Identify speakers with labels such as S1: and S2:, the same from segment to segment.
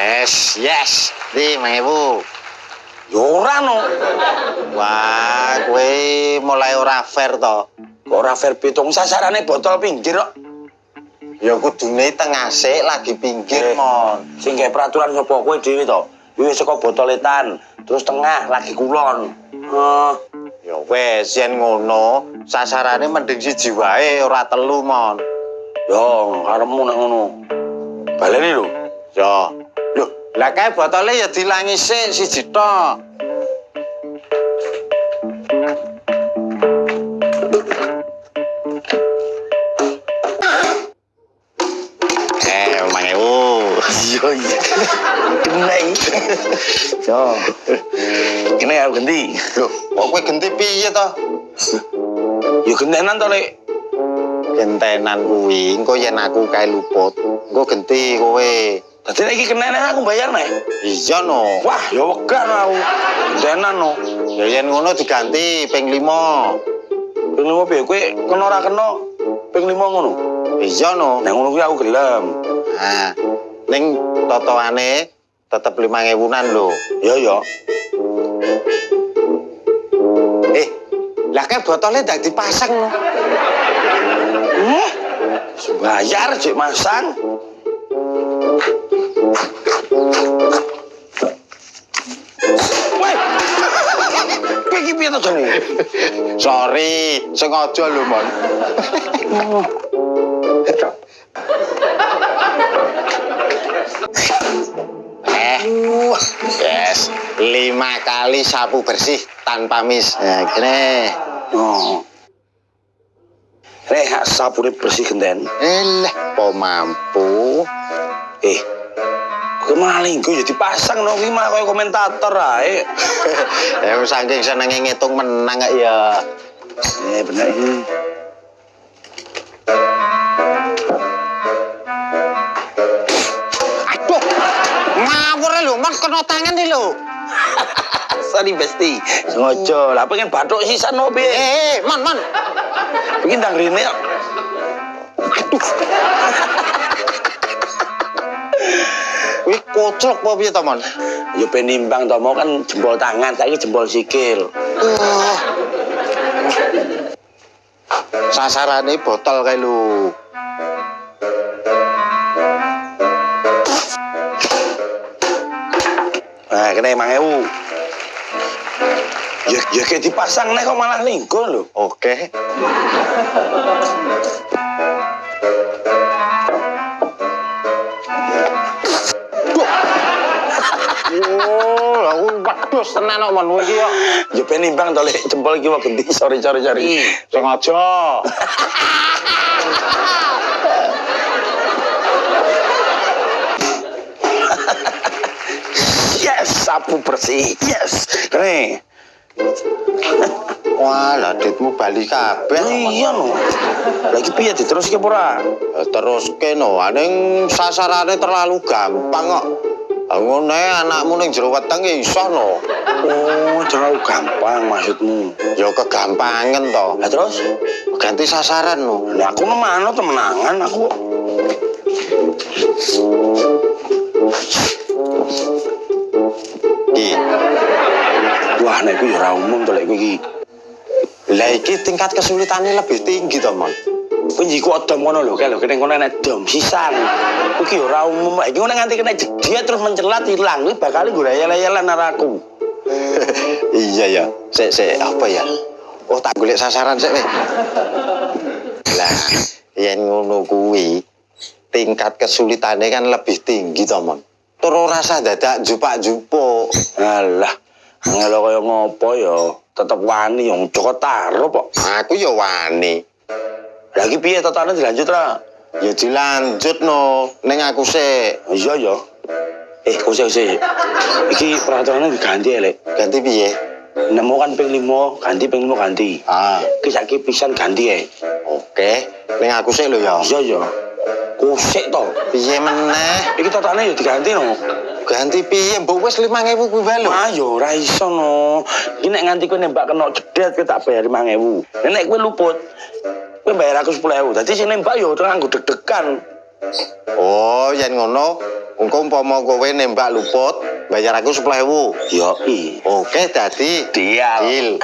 S1: Yes. Di 5.000.
S2: Ya ora no.
S1: Wah, kowe mulai ora fair to.
S2: Kok ora fair pitung sasarane botol pinggir kok.
S1: Ya kudune tengah sik lagi pinggir, Mon.
S2: Sing gawe peraturan sapa kowe dhewe to? Wis saka botoletan, terus tengah lagi kulon.
S1: Ya wes yen ngono, sasarane mending siji wae ora telu, Mon.
S2: Yo, karepmu nek ngono. Baleni lho.
S1: Ya. Loh, lah kae botole ya dilangi sik siji tok.
S2: Iya. Kena iki. Yo. Kene aku ganti.
S1: Loh, kok kowe genti piye to?
S2: Ya gentenan to, Lek.
S1: Gentenan kuwi, engko yen aku kae luput, engko genti kowe.
S2: Dadi nek iki kenen aku bayar nek.
S1: Iya no.
S2: Wah, ya wegah no aku. Gentenan no.
S1: Ya yen ngono diganti ping 5.
S2: Ping 5 piye kowe kena ora kena ping 5 ngono.
S1: Iya no.
S2: Nek ngono kuwi aku gelem.
S1: Nah, ning totoane tetep 5.000-an lho.
S2: Ya.
S1: Lah kae botolnya ndak dipasang lho.
S2: Bayar cek masang. Woi. Kowe iki piye to jane?
S1: Sorry, sengaja lho, Mon. Yes, 5 kali sapu bersih tanpa miss. Nah, gini.
S2: Oh. Rehat sapu bersih genten.
S1: Kok mampu?
S2: Kowe maling kowe jadi pasang no kuwi mah koyo komentator ae.
S1: Ya saking senenge ngitung menang gak ya.
S2: Bener.
S1: Aduh. Ngawur lho, Mon kena tangan iki lho.
S2: Sorry Besti. Sengaja. Lah pengen bathuk sisan no piye?
S1: Mon.
S2: Pengen ndang rene kok.
S1: Aduh. Wih kocok apa piye to, Mon?
S2: Ya ben nimbang to, mau kan jempol tangan, saiki jempol sikil.
S1: Sasarane botol kae lho.
S2: Nah, kena 5.000. Ya kayak dipasang nih kok malah linggo lho.
S1: Oke. Aku wedhus tenan kok Mon iki kok.
S2: Ya ben nimbang to Lek, jempol iki wae genti sore.
S1: Sengaja.
S2: Yes, sapu bersih. Yes. Kene.
S1: Wah, lah duitmu bali kabeh.
S2: Iya no. Lagi piye diteruske apa ora?
S1: Teruske no, ning sasarane terlalu gampang kok. Ngono anakmu ning jero weteng iso no.
S2: Oh, terlalu gampang maksudmu.
S1: Ya kegampangan to.
S2: Lah terus
S1: ganti sasaran no.
S2: Lah aku memano temenangan aku.
S1: Iki.
S2: Wah, nek iku ya ora umum to lek kowe iki.
S1: Lah iki tingkat kesulitannya lebih tinggi to, Mon.
S2: Kowe njiku odom ngono lho, kene kono nek dom sisan. Iki ya ora umum, iki ngono nganti kena jediat terus mencelat ilang, kuwi bakal ngurayel-yelan aku.
S1: Iya ya. Sik apa ya? Oh, tak golek sasaran sik weh. Lah, yen ngono kuwi tingkat kesulitannya kan lebih tinggi to, Mon. Terus rasa dadak jupak-jupuk.
S2: Alah, ngelo kaya ngopo ya, tetep wani yang Joko Tarub kok.
S1: Aku ya wani.
S2: Lagi piye totane dilanjut ra?
S1: Ya dilanjut no, ning aku sik.
S2: Iya ya. Kuse. Iki peraturannya diganti ya, Lek.
S1: Ganti piye?
S2: Nek mau kan ping 5, ganti ping 5 ganti. Iki saiki pisan ganti ya.
S1: Oke, ning aku sik lho ya.
S2: Iya ya. Kusik to.
S1: Piye meneh?
S2: Iki totane ya diganti no.
S1: Ganti piye? Mbok wis 5.000 kuwi wae lho.
S2: Ayo ora iso no. Iki nek nganti kowe nembak kena jedet kowe tak bayar 5.000. Nek kowe luput, kowe bayar aku 10.000. Dadi sing nembak yo ora nganggo deg-degan.
S1: Oh, yen ngono, engko umpama kowe nembak luput, bayar aku 10.000.
S2: Yo i.
S1: Oke, dadi
S2: Deal.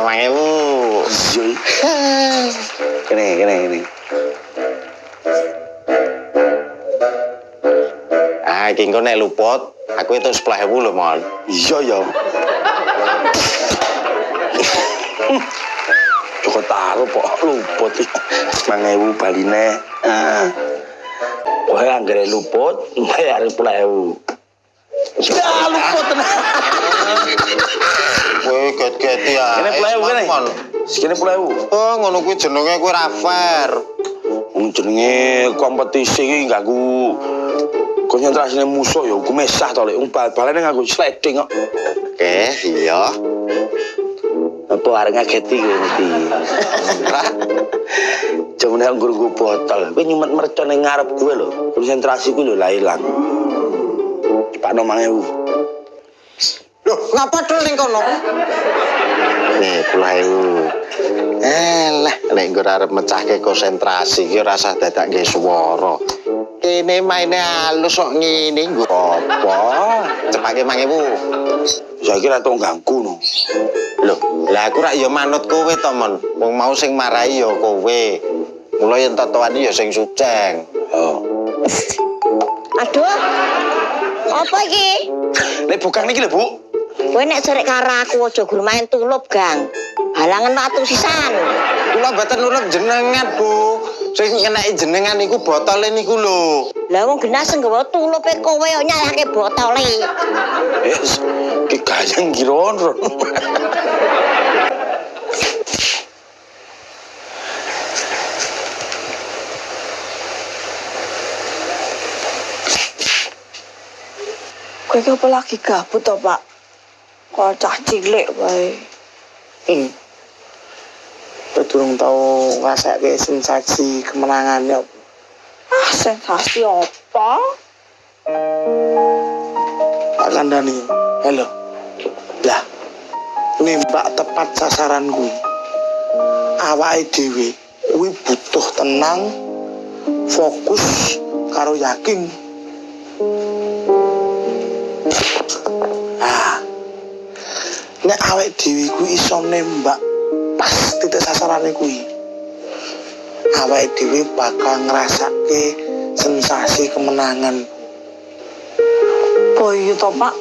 S1: Mangewu.
S2: Yo. Kene.
S1: Iki engko nek luput, aku itu 10.000 lho, Mon.
S2: Iya. Cukup taruh kok luput iki. 5.000 baline. Kowe anggere luput, bayar 10.000. Ya luput tenan.
S1: Kowe get-geti ya.
S2: Kene 10.000 kene. Sekene 10.000.
S1: Oh, ngono kuwi jenenge kowe ra fair.
S2: Jenenge kompetisi iki ganggu konsentrasine musuh ya hukume sah to lek bal-balane nganggo sliding kok.
S1: Oke, iya.
S2: Apa arep ngageti kowe mesti. Jane nggur botol. Kowe nyumet mercon ning ngarep kowe lho. Konsentrasi ku lho lah ilang. Pak 5.000.
S1: Loh, ngapa dul ning kono? Nih, 10.000. Lah, nek nggo arep mecahke konsentrasi iki ora usah dadak nggih swara. Kene maine halus kok ngene nggo apa? Cepake 5.000.
S2: Saiki ra tau ganggu no.
S1: Loh, lah aku rak ya manut kowe to, Mon. Wong mau sing marahi ya kowe. Mula yen totoane ya sing suceng.
S2: Oh.
S3: Aduh. Apa iki?
S2: Nek bukan iki lho, Bu.
S3: Kowe nek cerek karo aku aja gur main tulup, Gang. Halangan watu sisan.
S1: Kula mboten nulung jenengan, Bu. Sing ngeneki jenengan niku botole niku lho.
S3: Lah wong genas nggawa tulupe kowe yo nyalahke botole.
S2: Ki gayang giron.
S4: Kowe iki apa lagi gabut to, Pak? Kok cah cilik wae.
S5: Kowe durung tau ngrasake sensasi kemenangan ya.
S4: Sensasi apa?
S5: Tak kandhani. Halo. Lah. Nembak tepat sasaran kuwi. Awake dhewe kuwi butuh tenang, fokus karo yakin. Nek awake dhewe kuwi iso nembak pas titik sasarane kuwi, awake dhewe bakal ngrasake sensasi kemenangan.
S4: Oh iya to, Pak.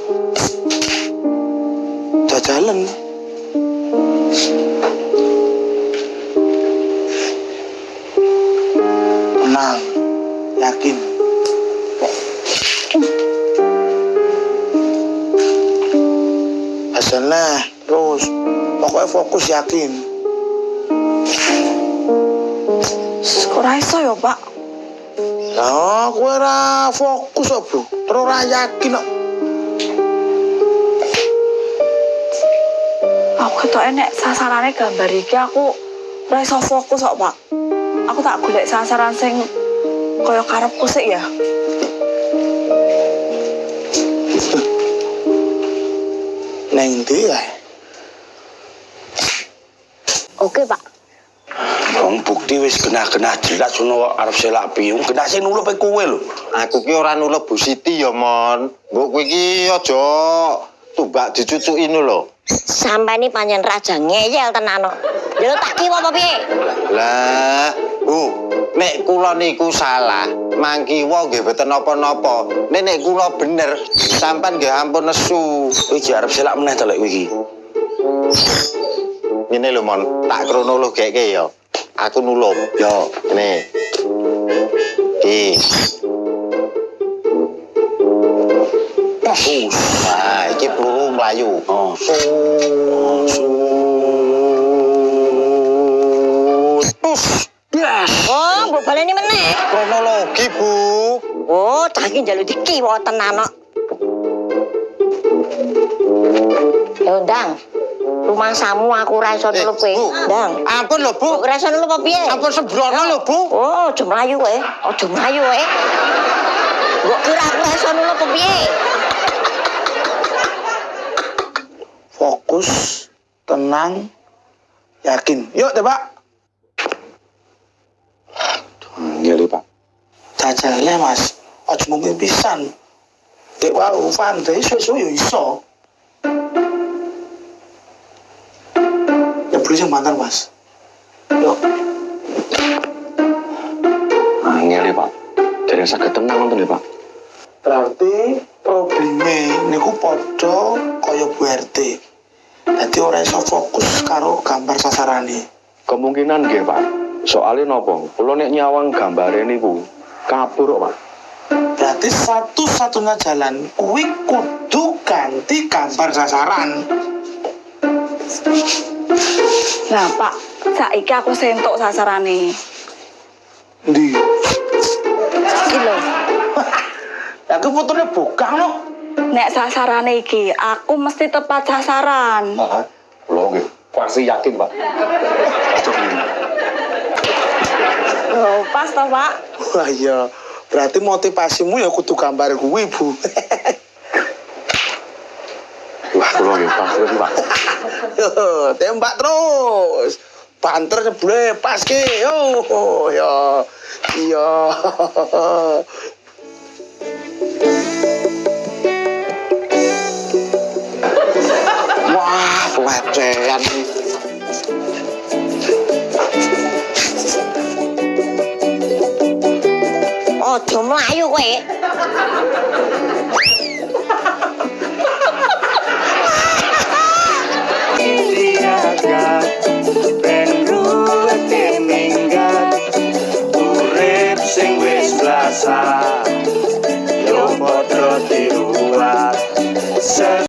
S5: Jajalan. Tenang, yakin. Hasilnya terus, pokoknya fokus yakin.
S4: Kok ra iso ya, Pak?
S5: Lah, kowe ora fokus kok, Bro. Terus ora yakin kok.
S4: Aku ketoke nek sasarane gambar iki aku ora iso fokus kok, Pak. Aku tak golek sasaran sing kaya karepku sik ya.
S5: Neng ndi kae?
S3: Oke, Pak.
S2: Wong bukti wis genah-genah jelas ono arep selak piye. Wong genah sing nulup kowe lho.
S1: Aku ki ora nulep Bu Siti ya, Mon. Mbok kowe iki aja tumbak dicucuki lho.
S3: Sampai ini panjen raja ngeyel tenan kok. Lho tak kiwa apa piye?
S1: Lah, Bu, nek kula niku salah, mangkiwa nggih mboten napa-napa. Nek kula bener, sampean nggih ampun nesu.
S2: Kowe iki arep selak meneh to lek kowe iki.
S1: Ngene lho, Mon, tak kronologike ya. Aku nulup. Yo, ngene. Iki. Nah, iki peluru mlayu.
S2: Oh.
S3: Oh, mbok baleni meneh.
S1: Kronologi, Bu.
S3: Oh, cah iki njaluk dikiwa tenan kok. Ya ndang. Rumah samu aku ora iso nulup kowe. Ndang.
S1: Ampun lho, Bu.
S3: Ora iso nulup apa piye?
S1: Ampun sembrono lho, Bu.
S3: Oh, aja mlayu kowe. Aja mlayu kowe. Mbok kira aku ora iso nulup apa piye?
S5: Fokus, tenang, Yakin. Yuk, deh, Pak.
S1: Ngeli, Pak.
S5: Jajale, Mas. Aja mungkin pisan. Dek wau Fante suwe-suwe yo iso. Ya beli yang mantan, Mas. Yuk.
S1: Ngeli, Pak. Jadi sakit tenang nonton ya, Pak.
S5: Berarti probleme niku padha kaya Bu RT. Dadi ora iso fokus karo gambar sasarane.
S1: Kemungkinan nggih, Pak. Soalnya nopo? Kula nek nyawang gambare niku kabur, Pak.
S5: Berarti satu-satunya jalan kuwi kudu ganti gambar sasaran.
S4: Nah, Pak, saiki aku sentuk sasarane.
S5: Ndi?
S4: Iki lho.
S5: Aku fotonya bokang lo.
S4: Nek sasarane iki, aku mesti tepat sasaran.
S1: Kula nggih pasti yakin, Pak.
S4: Loh, pas toh, Pak?
S5: Wah iya, berarti motivasimu ya kudu gambar kuwi, Bu.
S1: Wah, kula nggih pasti, Pak.
S5: Yo, tembak terus. Banter jebule pas ki. Yo, yo. Iya.
S1: Wah, pelecehan nih.
S3: Ojo mlayu kowe.
S2: Siaga